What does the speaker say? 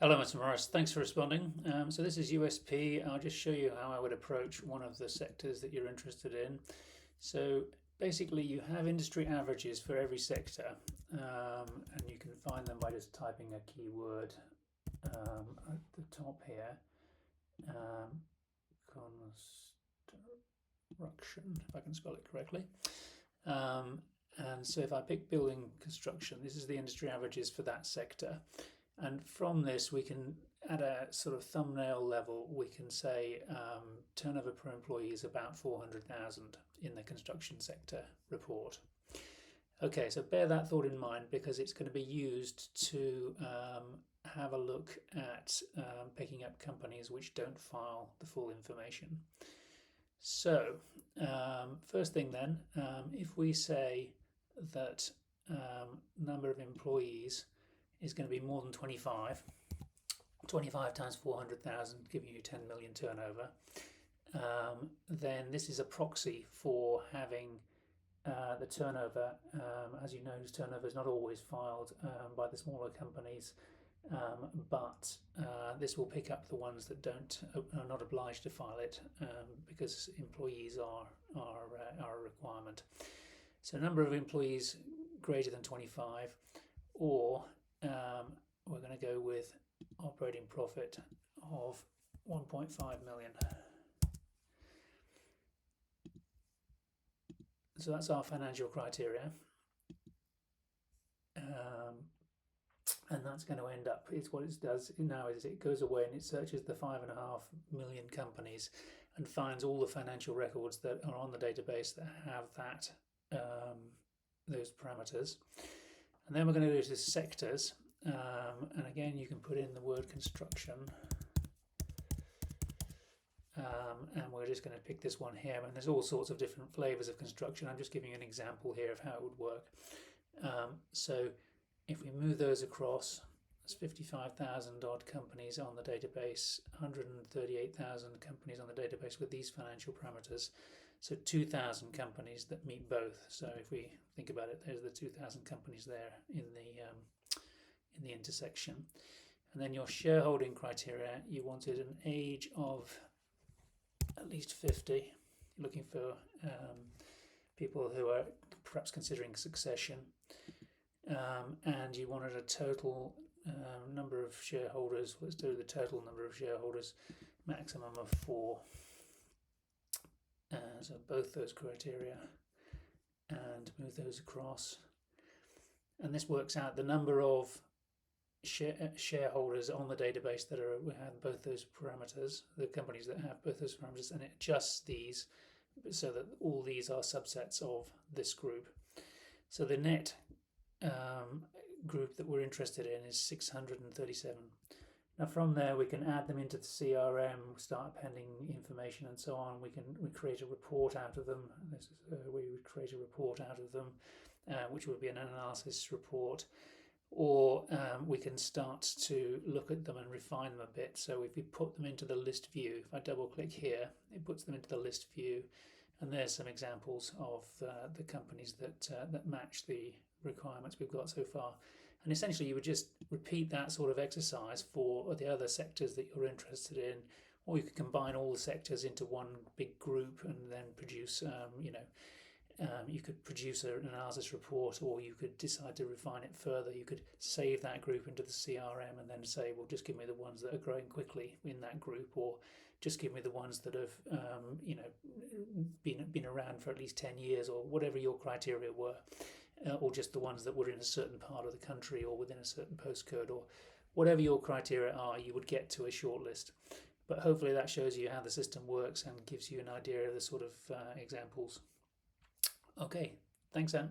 Hello, Mr. Morris. Thanks for responding. So this is USP. I'll just show you how I would approach one of the sectors that you're interested in. So basically, you have industry averages for every sector, and you can find them by just typing a keyword at the top here. Construction, if I can spell it correctly. And so if I pick building construction, this is the industry averages for that sector. And from this, we can, at a sort of thumbnail level, we can say turnover per employee is about 400,000 in the construction sector report. Okay, so bear that thought in mind because it's going to be used to have a look at picking up companies which don't file the full information. So, first thing then, if we say that number of employees is going to be more than 25. 25 times 400,000 giving you 10 million turnover. Then this is a proxy for having the turnover. As you know, turnover is not always filed by the smaller companies, but this will pick up the ones that are not obliged to file it because employees are a requirement. So number of employees greater than 25, or we're going to go with operating profit of 1.5 million. So that's our financial criteria. And that's going to end up, it's what it does now is it goes away and it searches the 5.5 million companies and finds all the financial records that are on the database that have that those parameters. And then we're going to go to sectors, and again you can put in the word construction, and we're just going to pick this one here. And there's all sorts of different flavors of construction. I'm just giving you an example here of how it would work. So if we move those across, there's 55,000 odd companies on the database, 138,000 companies on the database with these financial parameters. So 2,000 companies that meet both. So if we think about it, there's the 2,000 companies there in the intersection. And then your shareholding criteria, you wanted an age of at least 50. You're looking for people who are perhaps considering succession. And you wanted a total number of shareholders. Let's do the total number of shareholders, maximum of 4. So both those criteria, and move those across. And this works out the number of shareholders on the database that have both those parameters, the companies that have both those parameters, and it adjusts these so that all these are subsets of this group. So the net group that we're interested in is 637. Now from there we can add them into the CRM, start appending information and so on. We create a report out of them. This is we would create a report out of them, which would be an analysis report, or we can start to look at them and refine them a bit. So if we put them into the list view, if I double click here, it puts them into the list view, and there's some examples of the companies that match the requirements we've got so far. And essentially you would just repeat that sort of exercise for the other sectors that you're interested in, or you could combine all the sectors into one big group and then produce, you could produce an analysis report, or you could decide to refine it further. You could save that group into the CRM and then say, well, just give me the ones that are growing quickly in that group, or just give me the ones that have, been around for at least 10 years, or whatever your criteria were. Or just the ones that were in a certain part of the country or within a certain postcode, or whatever your criteria are, you would get to a short list. But hopefully that shows you how the system works and gives you an idea of the sort of examples. Okay, thanks, Anne.